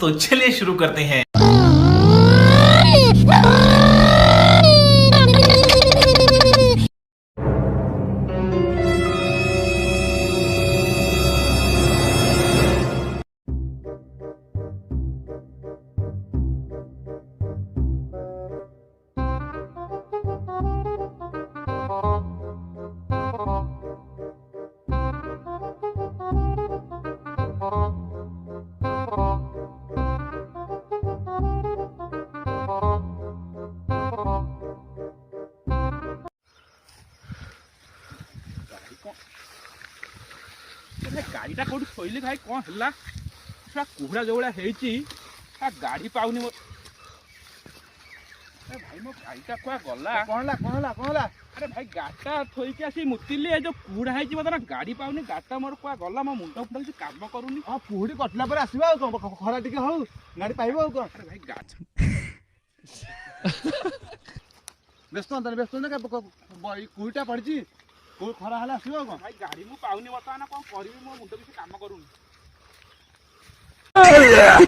तो चलिए शुरू करते हैं। गाड़ीटा कौट थोली भाई कौन है कुहड़ा जो भाया गाड़ी पाऊनी मो भाई मो गाड़ीटा क्या गला कौन अरे भाई गाड़ीटा थोक आसी मुतिली जो कुहड़ा है गाड़ी पाऊनी गाड़ीटा मोर क्या गला मो मुंड फुंड किसी काम करूनी। हाँ पुहड़ी कटला पर आसवा खरा टिके हो गाड़ी पाइब आ कौन। अरे भाई गाछ व्यस्त ना कुईटा पड़ी खरा हेल्ला आसवा कौन। भाई गाड़ी मु पाऊनी बर्तमान कौन करी मो मुंड किसी काम करूनी।